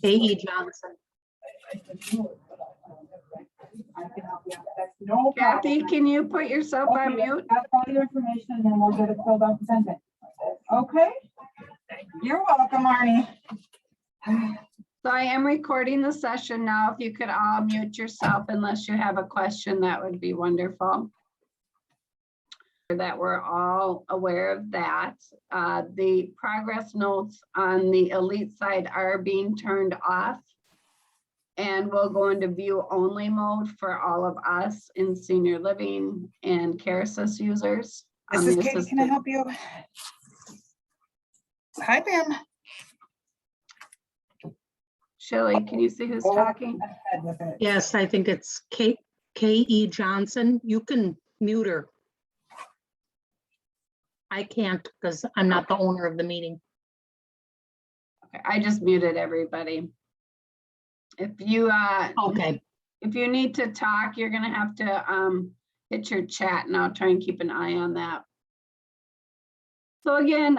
A.E. Johnson. No Kathy, problem. can you put yourself on Okay, mute? that's all your information, and then we'll get it filled out and sent in. Okay? You're welcome, Arnie. So I am recording the session now. If you could all mute yourself unless you have a question, that would be wonderful. That we're all aware of that. The progress notes on the elite side are being turned off. And we'll go into view only mode for all of us in senior living and care assist users. This is Katie, can I help you? Hi, Pam. Shelley, can you see who's talking? Ahead with it. Yes, I think it's K.E. Johnson. You can mute her. I can't because I'm not the owner of the meeting. Okay, I just muted everybody. If you Okay, if you need to talk, you're gonna have to hit your chat, and I'll try and keep an eye on that. So again,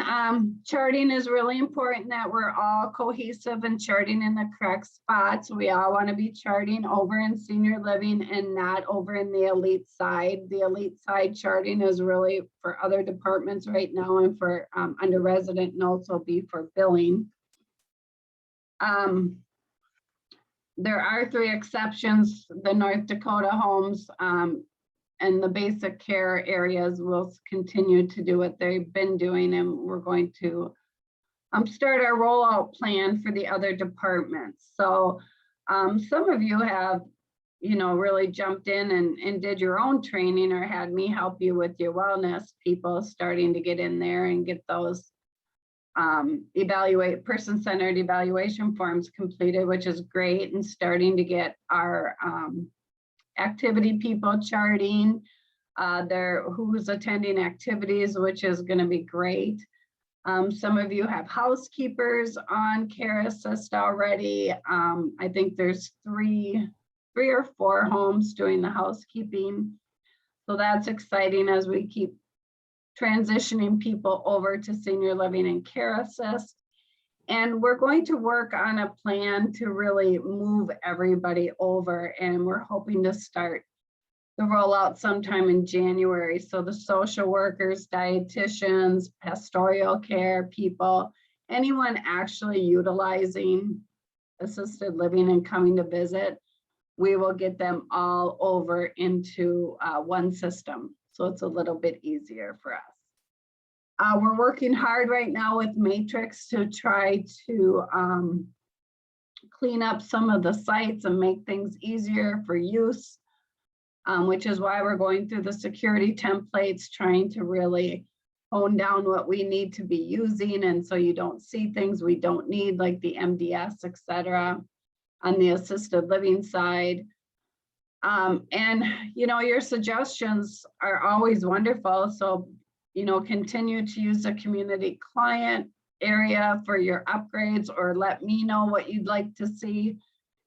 charting is really important that we're all cohesive and charting in the correct spots. We all want to be charting over in senior living and not over in the elite side. The elite side charting is really for other departments right now, and for under resident notes will be for billing. There are 3 exceptions. The North Dakota homes and the basic care areas will continue to do what they've been doing, and we're going to start our rollout plan for the other departments. So some of you have, really jumped in and did your own training, or had me help you with your wellness people, starting to get in there and get those person-centered evaluation forms completed, which is great, and starting to get our activity people charting who's attending activities, which is going to be great. Some of you have housekeepers on Care Assist already. I think there's three or four homes doing the housekeeping. So that's exciting as we keep transitioning people over to senior living and Care Assist. And we're going to work on a plan to really move everybody over, and we're hoping to start the rollout sometime in January. So the social workers, dietitians, pastoral care people, anyone actually utilizing assisted living and coming to visit, we will get them all over into one system. So it's a little bit easier for us. We're working hard right now with Matrix to try to clean up some of the sites and make things easier for use, which is why we're going through the security templates, trying to really hone down what we need to be using. And so you don't see things we don't need, like the MDS, et cetera, on the assisted living side. And, your suggestions are always wonderful. So, continue to use the community client area for your upgrades, or let me know what you'd like to see,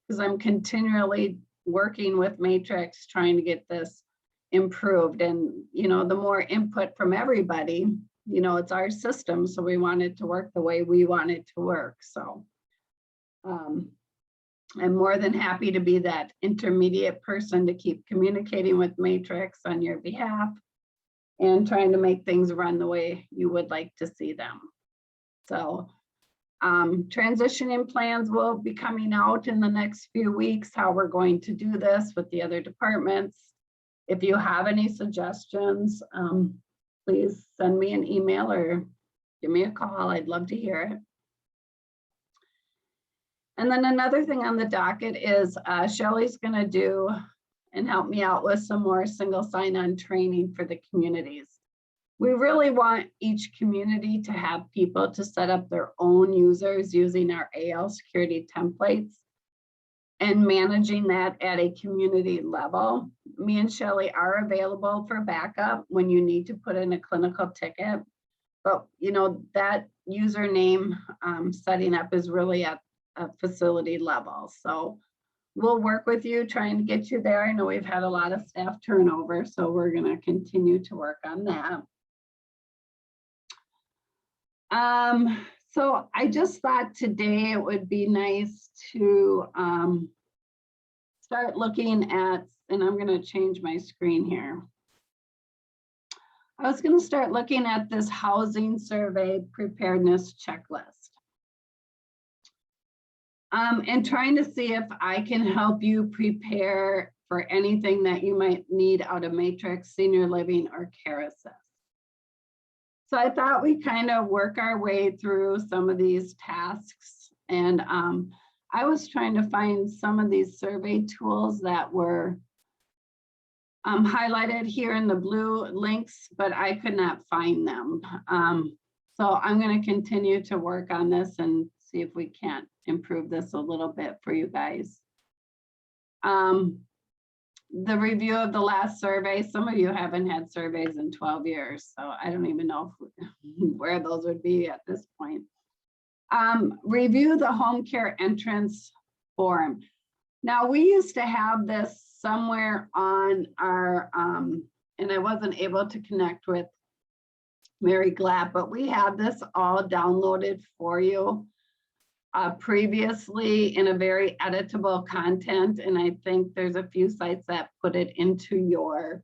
because I'm continually working with Matrix trying to get this improved. And, the more input from everybody, it's our system. So we want it to work the way we want it to work. So I'm more than happy to be that intermediate person to keep communicating with Matrix on your behalf and trying to make things run the way you would like to see them. So transitioning plans will be coming out in the next few weeks, how we're going to do this with the other departments. If you have any suggestions, please send me an email or give me a call. I'd love to hear it. And then another thing on the docket is Shelley's going to do and help me out with some more single sign-on training for the communities. We really want each community to have people to set up their own users using our AL security templates and managing that at a community level. Me and Shelley are available for backup when you need to put in a clinical ticket, but that username setting up is really at a facility level. So we'll work with you trying to get you there. I know we've had a lot of staff turnover, so we're going to continue to work on that. So I just thought today it would be nice to start looking at, and I'm going to change my screen here. I was going to start looking at this housing survey preparedness checklist. And trying to see if I can help you prepare for anything that you might need out of Matrix, Senior Living, or Care Assist. So I thought we kind of work our way through some of these tasks. And I was trying to find some of these survey tools that were highlighted here in the blue links, but I could not find them. So I'm going to continue to work on this and see if we can't improve this a little bit for you guys. The review of the last survey, some of you haven't had surveys in 12 years, so I don't even know where those would be at this point. Review the home care entrance form. Now, we used to have this somewhere on our, and I wasn't able to connect with Mary Glatt, but we have this all downloaded for you previously in a very editable content. And I think there's a few sites that put it into your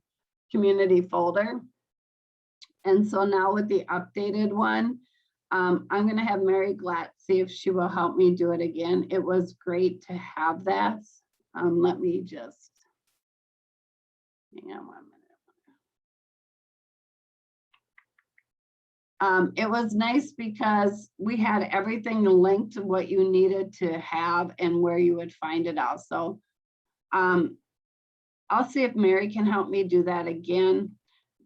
community folder. And so now with the updated one, I'm going to have Mary Glatt see if she will help me do it again. It was great to have that. Let me just hang on 1 minute. It was nice because we had everything linked to what you needed to have and where you would find it also. I'll see if Mary can help me do that again,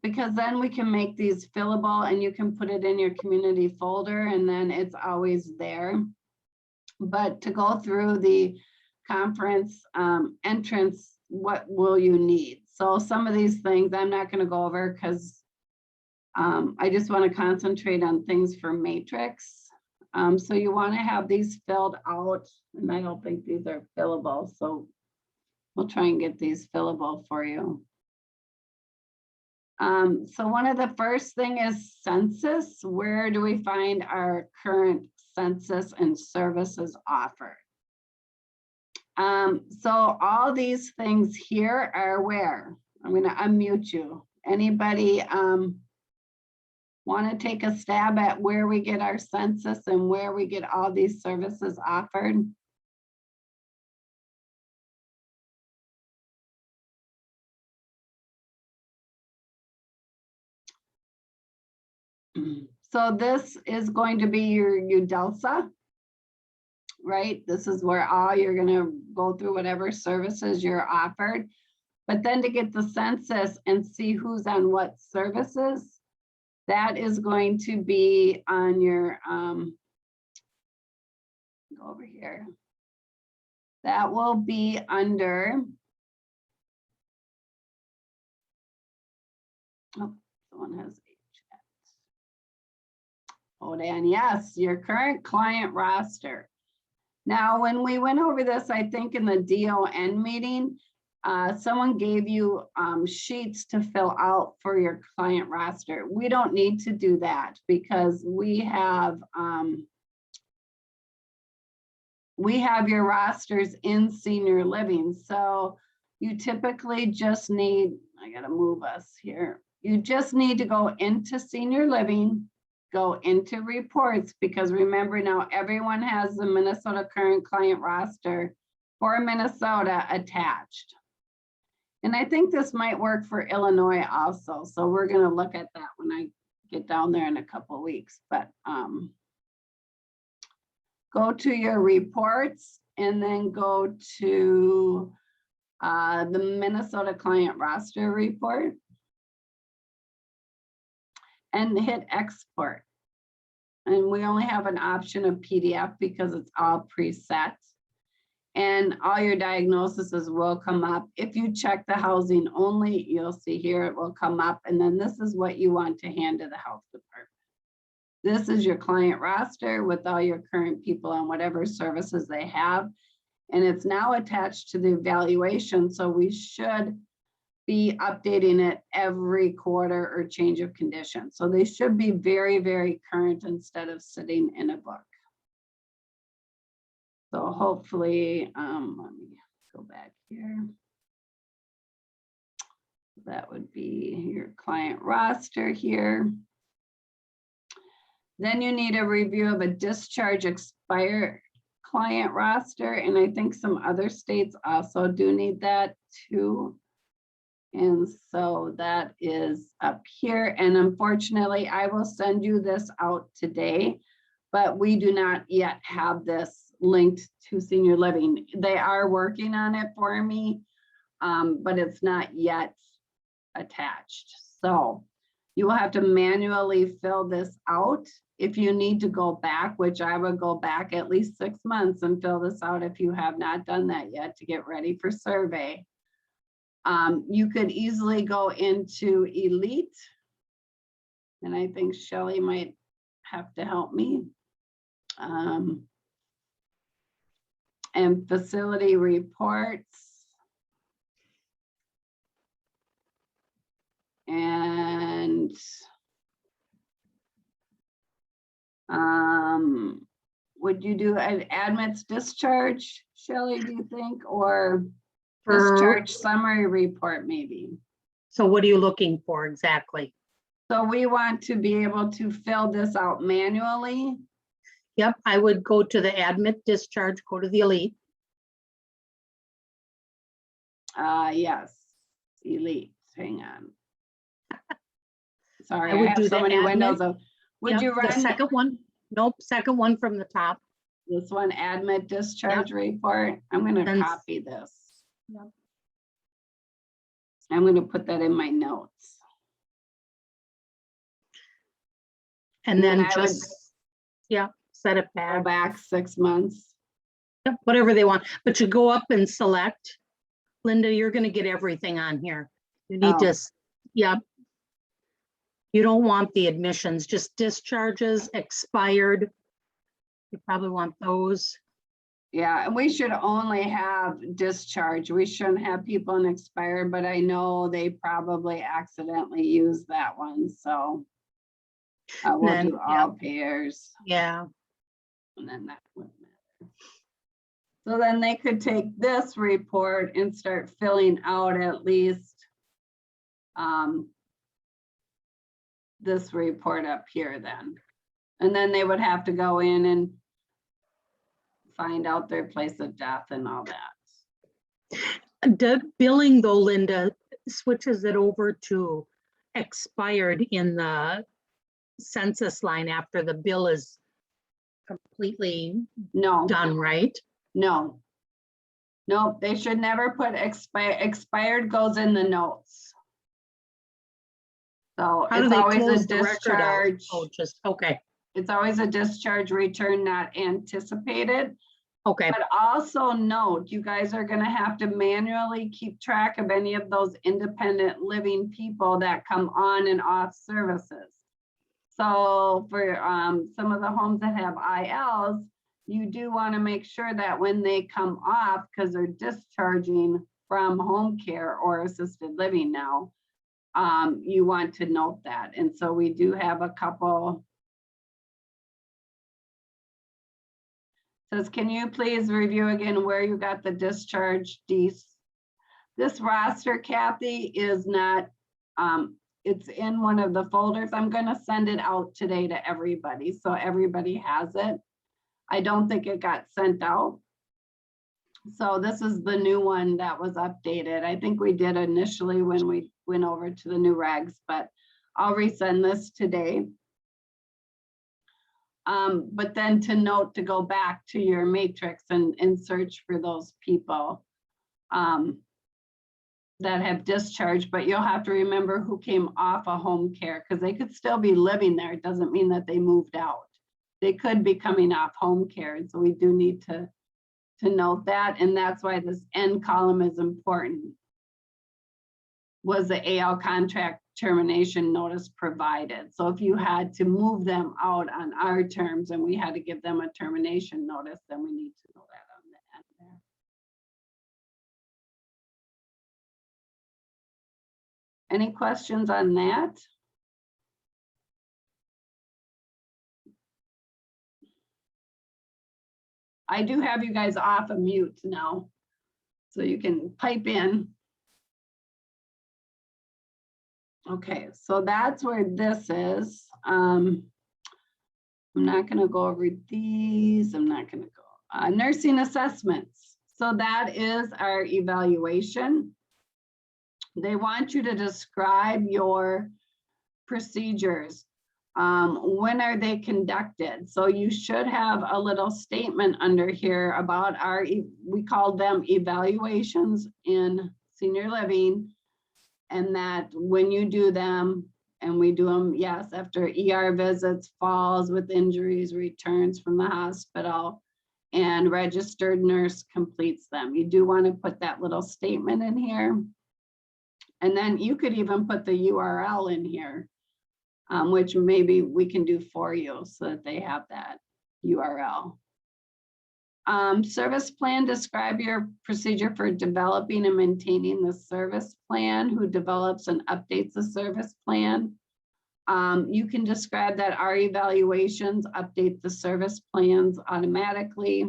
because then we can make these fillable and you can put it in your community folder and then it's always there. But to go through the conference entrance, what will you need? So some of these things I'm not going to go over because I just want to concentrate on things for Matrix. So you want to have these filled out, and I don't think these are fillable. So we'll try and get these fillable for you. So one of the first thing is census. Where do we find our current census and services offered? So all these things here are where? I'm going to unmute you. Anybody want to take a stab at where we get our census and where we get all these services offered? So this is going to be your UDELSA, right? This is where all you're going to go through whatever services you're offered. But then to get the census and see who's on what services, that is going to be on your, go over here. That will be under, oh, someone has a chat. Hold on, yes, your current client roster. Now, when we went over this, I think in the DON meeting, someone gave you sheets to fill out for your client roster. We don't need to do that because we have your rosters in senior living. So you typically just need, I gotta move us here. You just need to go into senior living, go into reports, because remember now everyone has the Minnesota current client roster for Minnesota attached. And I think this might work for Illinois also. So we're going to look at that when I get down there in a couple of weeks. But go to your reports and then go to the Minnesota client roster report and hit export. And we only have an option of PDF because it's all preset. And all your diagnoses will come up. If you check the housing only, you'll see here it will come up. And then this is what you want to hand to the health department. This is your client roster with all your current people on whatever services they have. And it's now attached to the evaluation. So we should be updating it every quarter or change of condition. So they should be very, very current instead of sitting in a book. So hopefully, let me go back here. That would be your client roster here. Then you need a review of a discharge expired client roster. And I think some other states also do need that too. And so that is up here. And unfortunately, I will send you this out today, but we do not yet have this linked to senior living. They are working on it for me, but it's not yet attached. So you will have to manually fill this out. If you need to go back, which I would go back at least 6 months and fill this out if you have not done that yet to get ready for survey. You could easily go into Elite, and I think Shelley might have to help me. And facility reports. And would you do an admits discharge, Shelley, do you think, or discharge summary report maybe? So what are you looking for exactly? So we want to be able to fill this out manually. Yep, I would go to the admit discharge, go to the Elite. Yes, Elite, hang on. Sorry, I I would have do so the many admin. windows of, would Yep, you the run second one? Nope, second one from the top. this one, admit discharge report? I'm gonna And- copy this. Yep. I'm gonna put that in my notes. And then I would just, yeah, set it go back. back 6 months. Yep, whatever they want, but you go up and select. Linda, you're gonna get everything on here. You need Oh. to, yep. You don't want the admissions, just discharges, expired. You probably want those. Yeah, and we should only have discharge. We shouldn't have people in expired, but I know they probably accidentally used that one, so. We'll Then, do all pairs, Yeah, and then that wouldn't matter. So then they could take this report and start filling out at least this report up here then. And then they would have to go in and find out their place of death and all that. the billing though, Linda, switches it over to expired in the census line after the bill is completely No, done, right? no. No, they should never put expired goes in the notes. So How do it's they always a close the record out? discharge. Oh, just, okay, It's always a discharge return not anticipated. okay, But also note, you guys are gonna have to manually keep track of any of those independent living people that come on and off services. So for some of the homes that have ILs, you do want to make sure that when they come off, because they're discharging from home care or assisted living now, you want to note that. And so we do have a couple. Says, can you please review again where you got the discharge This roster, Kathy, is not, it's in one of the folders. I'm gonna send it out today to everybody, so everybody has it. I don't think it got sent out. So this is the new one that was updated. I think we did initially when we went over to the new regs, but I'll resend this today. But then to note to go back to your matrix and search for those people that have discharged, but you'll have to remember who came off of home care because they could still be living there. It doesn't mean that they moved out. They could be coming off home care. And so we do need to note that. And that's why this end column is important. Was the AL contract termination notice provided? So if you had to move them out on our terms and we had to give them a termination notice, then we need to know that on the end there. Any questions on that? I do have you guys off of mute now, so you can pipe in. Okay, so that's where this is. I'm not going to go over these. I'm not going to go. Nursing assessments. So that is our evaluation. They want you to describe your procedures. When are they conducted? So you should have a little statement under here about our, we call them evaluations in senior living, and that when you do them, and we do them, yes, after ER visits, falls with injuries, returns from the hospital, and registered nurse completes them. You do want to put that little statement in here. And then you could even put the URL in here, which maybe we can do for you so that they have that URL. Service plan, describe your procedure for developing and maintaining the service plan. Who develops and updates the service plan? You can describe that our evaluations update the service plans automatically,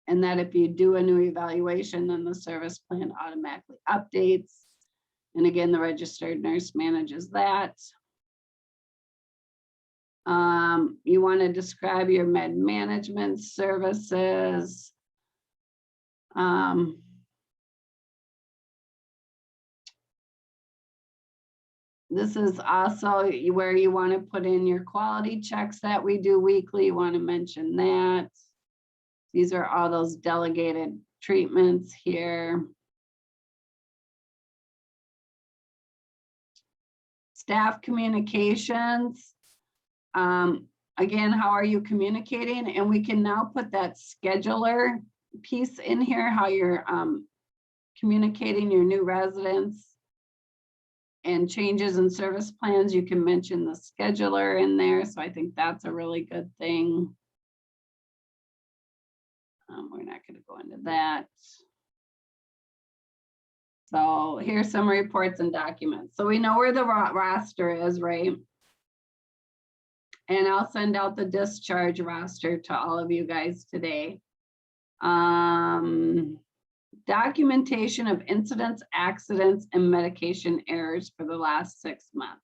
and that if you do a new evaluation, then the service plan automatically updates. And again, the registered nurse manages that. You want to describe your med management services. This is also where you want to put in your quality checks that we do weekly. You want to mention that. These are all those delegated treatments here. Staff communications. Again, how are you communicating? And we can now put that scheduler piece in here, how you're communicating your new residents and changes in service plans. You can mention the scheduler in there. So I think that's a really good thing. We're not going to go into that. So here's some reports and documents. So we know where the roster is, right? And I'll send out the discharge roster to all of you guys today. Documentation of incidents, accidents, and medication errors for the last 6 months.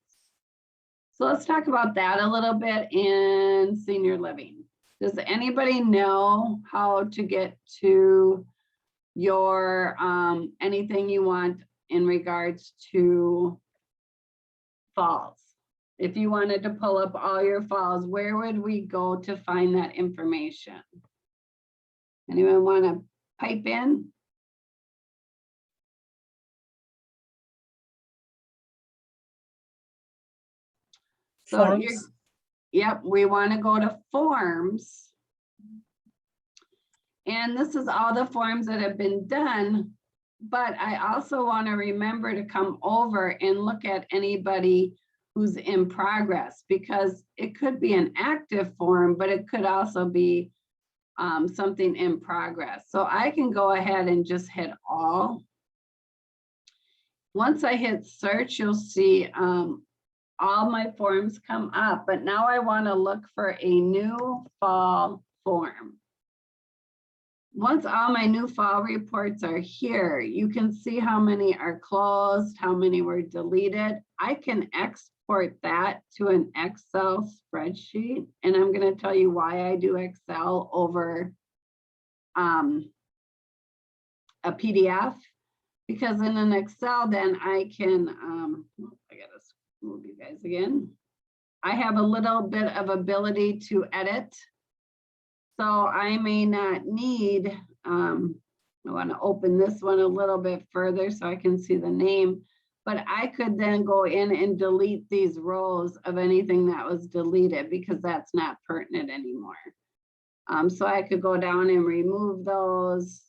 So let's talk about that a little bit in senior living. Does anybody know how to get to your anything you want in regards to falls? If you wanted to pull up all your falls, where would we go to find that information? Anyone want to pipe in? So yep, we want to go to forms. And this is all the forms that have been done, but I also want to remember to come over and look at anybody who's in progress, because it could be an active form, but it could also be something in progress. So I can go ahead and just hit all. Once I hit search, you'll see all my forms come up, but now I want to look for a new fall form. Once all my new fall reports are here, you can see how many are closed, how many were deleted. I can export that to an Excel spreadsheet, and I'm going to tell you why I do Excel over a PDF, because in an Excel, then I can, I gotta move you guys again. I have a little bit of ability to edit. So I may not need, I want to open this one a little bit further so I can see the name, but I could then go in and delete these rows of anything that was deleted because that's not pertinent anymore. So I could go down and remove those,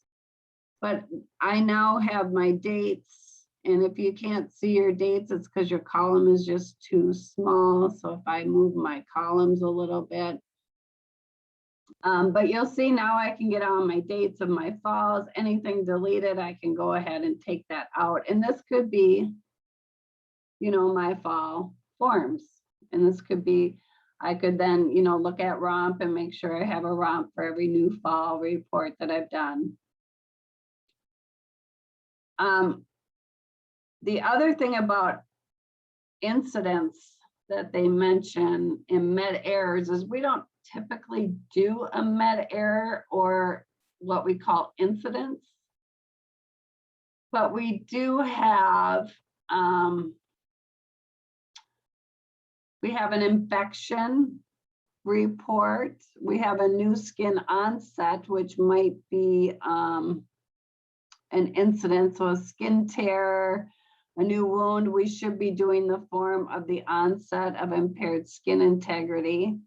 but I now have my dates. And if you can't see your dates, it's because your column is just too small. So if I move my columns a little bit, but you'll see now I can get on my dates of my falls. Anything deleted, I can go ahead and take that out. And this could be my fall forms. And this could be, I could then, look at ROMP and make sure I have a ROMP for every new fall report that I've done. The other thing about incidents that they mention in med errors is we don't typically do a med error or what we call incidents, but we do have an infection report. We have a new skin onset, which might be an incident, so a skin tear, a new wound. We should be doing the form of the onset of impaired skin integrity.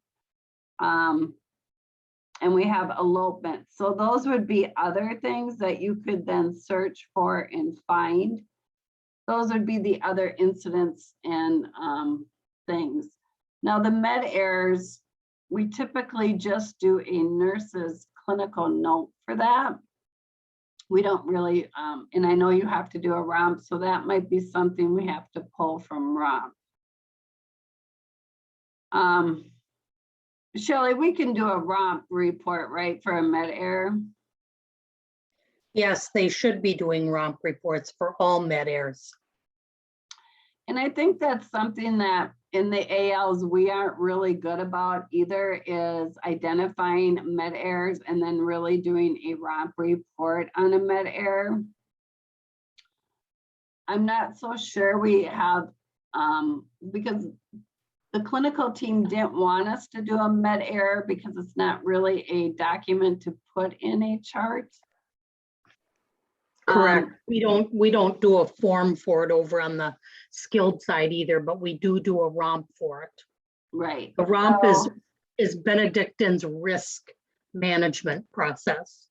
And we have elopement. So those would be other things that you could then search for and find. Those would be the other incidents and things. Now the med errors, we typically just do a nurse's clinical note for that. We don't really, and I know you have to do a ROMP, so that might be something we have to pull from ROMP. Shelley, we can do a ROMP report, right, for a med error? Yes, they should be doing ROMP reports for all med errors. And I think that's something that in the ALs we aren't really good about either, is identifying med errors and then really doing a ROMP report on a med error. I'm not so sure we have, because the clinical team didn't want us to do a med error because it's not really a document to put in a chart. Correct. We don't do a form for it over on the skilled side either, but we do a ROMP for it. Right. The ROMP is Benedictine's risk management process.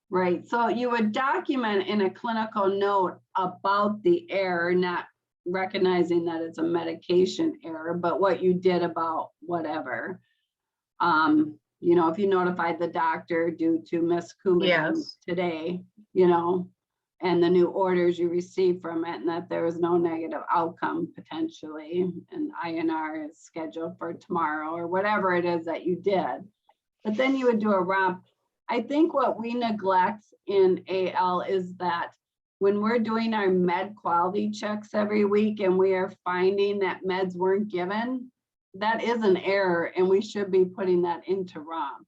Right. So you would document in a clinical note about the error, not recognizing that it's a medication error, but what you did about whatever. If you notified the doctor due to Miss Coumadin today, and the new orders you received from it, and that there was no negative outcome potentially, and INR is scheduled for tomorrow or whatever it is that you did. But then you would do a ROMP. I think what we neglect in AL is that when we're doing our med quality checks every week and we are finding that meds weren't given, that is an error and we should be putting that into ROMP.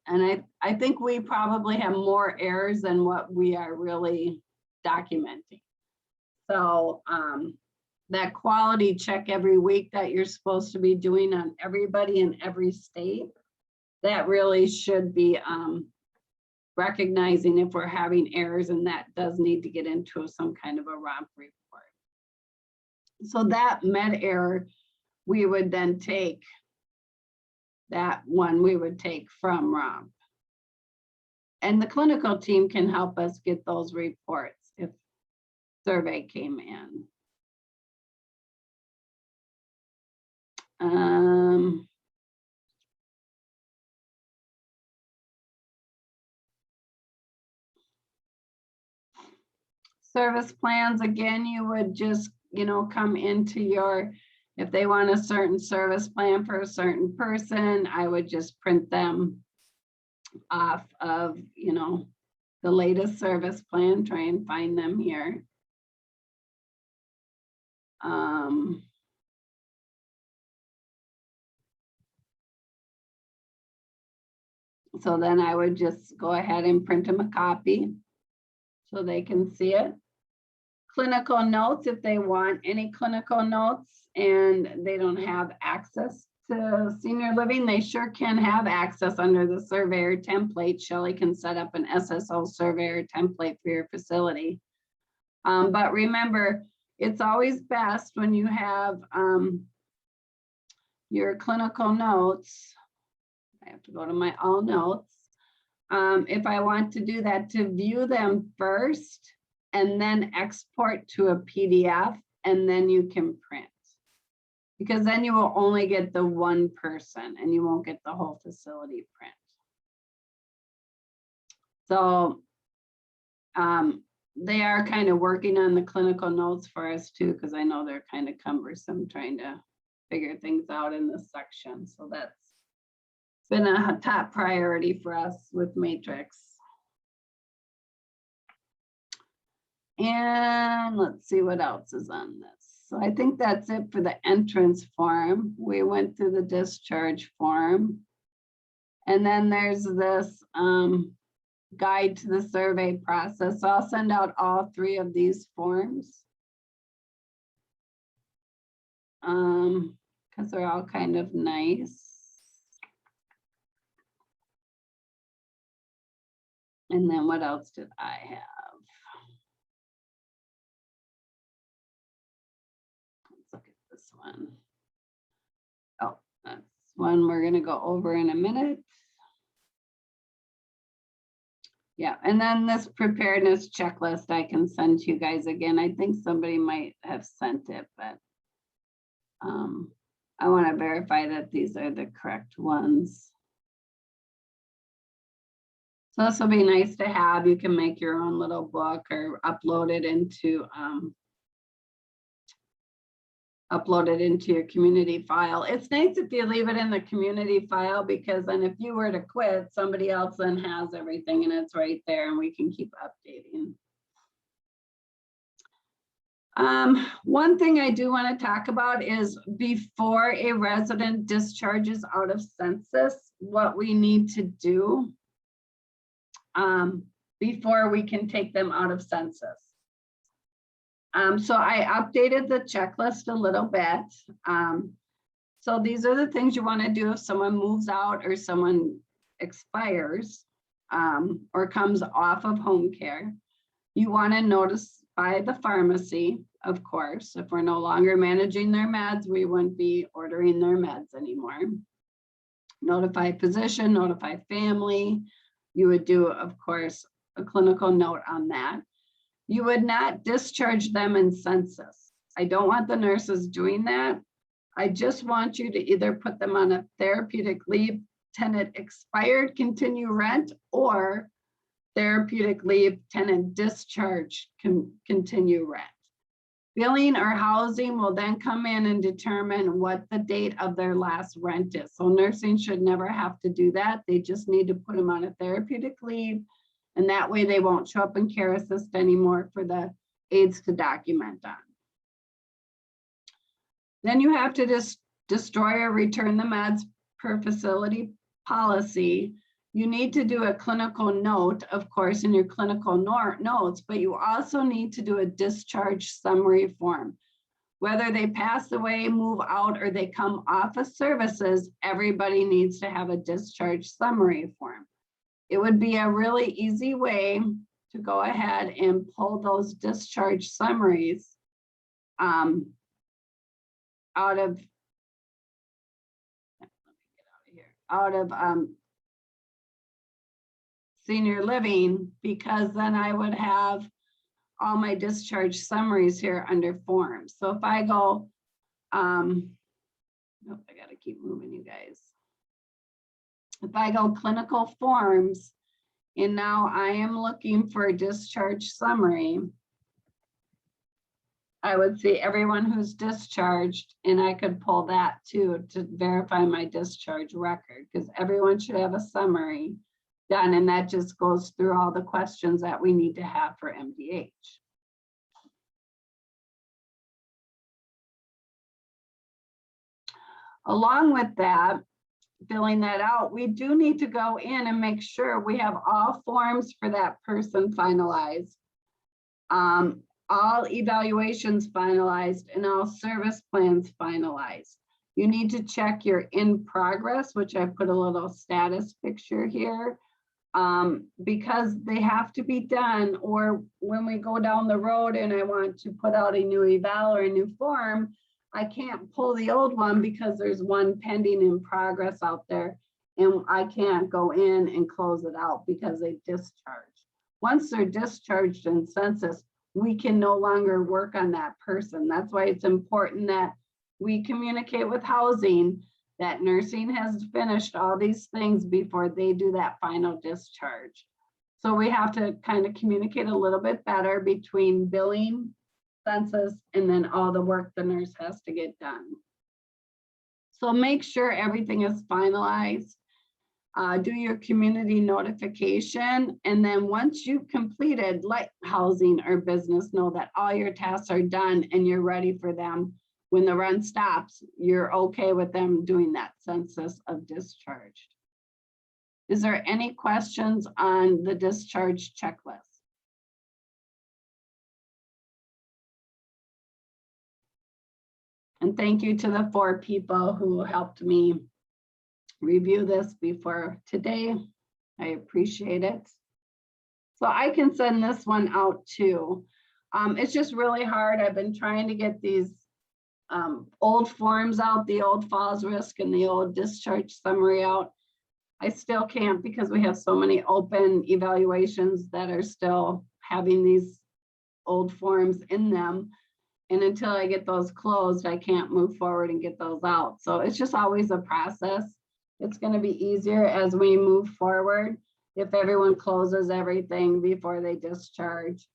And I think we probably have more errors than what we are really documenting. So that quality check every week that you're supposed to be doing on everybody in every state, that really should be recognizing if we're having errors, and that does need to get into some kind of a ROMP report. So that med error, we would then take that one, we would take from ROMP. And the clinical team can help us get those reports if survey came in. Service plans, again, you would just, come into your, if they want a certain service plan for a certain person, I would just print them off of, the latest service plan, try and find them here. So then I would just go ahead and print them a copy so they can see it. Clinical notes, if they want any clinical notes and they don't have access to senior living, they sure can have access under the surveyor template. Shelley can set up an SSO surveyor template for your facility. But remember, it's always best when you have your clinical notes. I have to go to my all notes. If I want to do that, to view them first and then export to a PDF, and then you can print. Because then you will only get the one person and you won't get the whole facility print. So they are kind of working on the clinical notes for us too, because I know they're kind of cumbersome trying to figure things out in this section. So that's been a top priority for us with Matrix. And let's see what else is on this. So I think that's it for the entrance form. We went through the discharge form. And then there's this guide to the survey process. So I'll send out all 3 of these forms. Because they're all kind of nice. And then what else did I have? Let's look at this one. Oh, that's one we're going to go over in a minute. Yeah, and then this preparedness checklist I can send to you guys again. I think somebody might have sent it, but I want to verify that these are the correct ones. So this will be nice to have. You can make your own little book or upload it into your community file. It's nice if you leave it in the community file, because then if you were to quit, somebody else then has everything and it's right there and we can keep updating. One thing I do want to talk about is before a resident discharges out of census, what we need to do before we can take them out of census. So I updated the checklist a little bit. So these are the things you want to do if someone moves out or someone expires or comes off of home care. You want to notify the pharmacy, of course. If we're no longer managing their meds, we wouldn't be ordering their meds anymore. Notify physician, notify family. You would do, of course, a clinical note on that. You would not discharge them in census. I don't want the nurses doing that. I just want you to either put them on a therapeutic leave, tenant expired, continue rent, or therapeutic leave, tenant discharge, continue rent. Billing or housing will then come in and determine what the date of their last rent is. So nursing should never have to do that. They just need to put them on a therapeutic leave, and that way they won't show up in care assist anymore for the aides to document on. Then you have to just destroy or return the meds per facility policy. You need to do a clinical note, of course, in your clinical notes, but you also need to do a discharge summary form. Whether they pass away, move out, or they come off of services, everybody needs to have a discharge summary form. It would be a really easy way to go ahead and pull those discharge summaries out of senior living, because then I would have all my discharge summaries here under forms. So if I go, nope, I gotta keep moving, you guys. If I go clinical forms, and now I am looking for a discharge summary, I would see everyone who's discharged, and I could pull that too to verify my discharge record, because everyone should have a summary done, and that just goes through all the questions that we need to have for MDH. Along with that, filling that out, we do need to go in and make sure we have all forms for that person finalized, all evaluations finalized, and all service plans finalized. You need to check your in progress, which I put a little status picture here, because they have to be done, or when we go down the road and I want to put out a new eval or a new form, I can't pull the old one because there's one pending in progress out there, and I can't go in and close it out because they discharged. Once they're discharged in census, we can no longer work on that person. That's why it's important that we communicate with housing that nursing has finished all these things before they do that final discharge. So we have to kind of communicate a little bit better between billing, census, and then all the work the nurse has to get done. So make sure everything is finalized. Do your community notification. And then once you've completed, let housing or business know that all your tasks are done and you're ready for them. When the run stops, you're okay with them doing that census of discharged. Is there any questions on the discharge checklist? And thank you to the 4 people who helped me review this before today. I appreciate it. So I can send this one out too. It's just really hard. I've been trying to get these old forms out, the old falls risk and the old discharge summary out. I still can't because we have so many open evaluations that are still having these old forms in them. And until I get those closed, I can't move forward and get those out. So it's just always a process. It's going to be easier as we move forward if everyone closes everything before they discharge.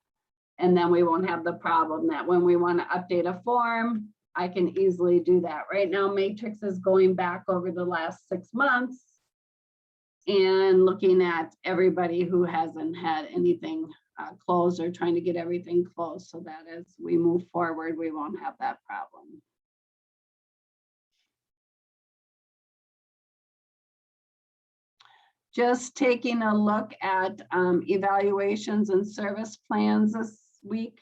And then we won't have the problem that when we want to update a form, I can easily do that. Right now, Matrix is going back over the last 6 months and looking at everybody who hasn't had anything closed or trying to get everything closed so that as we move forward, we won't have that problem. Just taking a look at evaluations and service plans this week.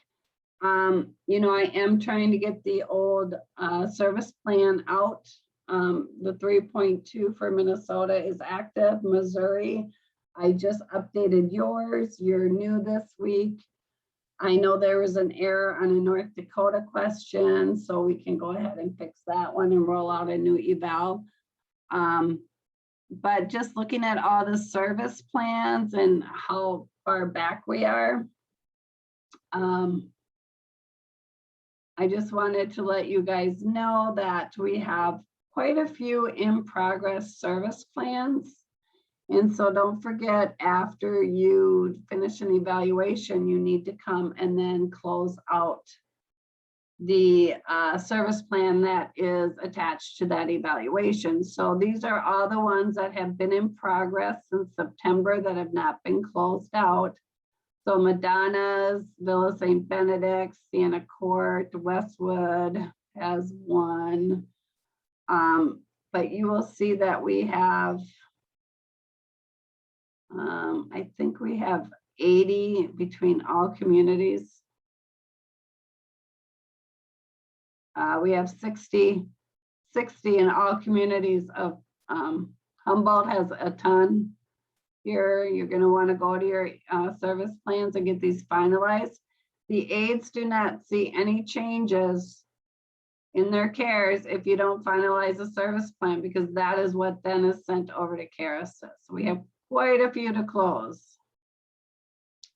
You know, I am trying to get the old service plan out. The 3.2 for Minnesota is active. Missouri, I just updated yours. You're new this week. I know there was an error on a North Dakota question, so we can go ahead and fix that one and roll out a new eval. But just looking at all the service plans and how far back we are, I just wanted to let you guys know that we have quite a few in progress service plans. And so don't forget, after you finish an evaluation, you need to come and then close out the service plan that is attached to that evaluation. So these are all the ones that have been in progress since September that have not been closed out. So Madonna's, Villa St. Benedict, Sienna Court, Westwood has one. But you will see that we have, I think we have 80 between all communities. We have 60 in all communities of Humboldt has a ton. Here, you're going to want to go to your service plans and get these finalized. The aides do not see any changes in their cares if you don't finalize a service plan, because that is what then is sent over to Care Assist. We have quite a few to close.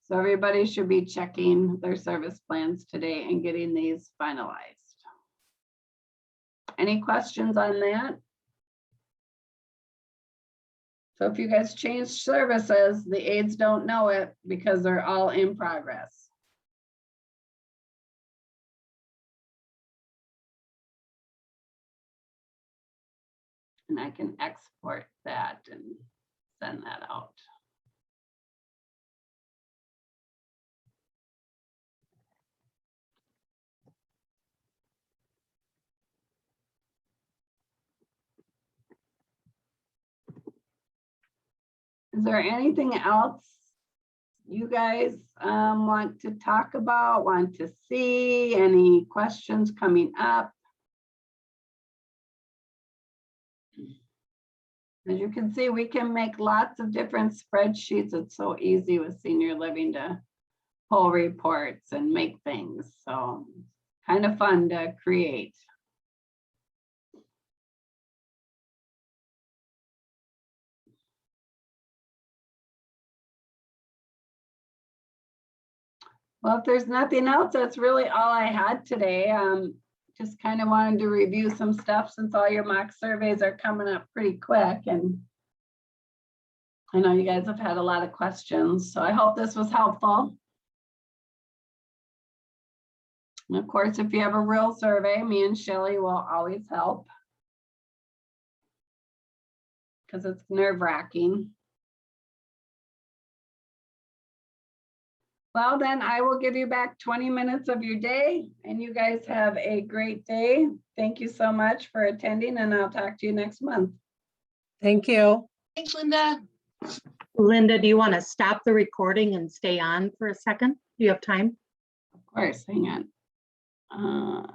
So everybody should be checking their service plans today and getting these finalized. Any questions on that? So if you guys change services, the aides don't know it because they're all in progress. And I can export that and send that out. Is there anything else you guys want to talk about, want to see? Any questions coming up? As you can see, we can make lots of different spreadsheets. It's so easy with senior living to pull reports and make things. So kind of fun to create. Well, if there's nothing else, that's really all I had today. Just kind of wanted to review some stuff since all your mock surveys are coming up pretty quick, and I know you guys have had a lot of questions, so I hope this was helpful. And of course, if you have a real survey, me and Shelley will always help. Because it's nerve-wracking. Well, then I will give you back 20 minutes of your day, and you guys have a great day. Thank you so much for attending, and I'll talk to you next month. Thank you. Thanks, Linda. Linda, do you want to stop the recording and stay on for a second? Do you have time? Of course, hang on.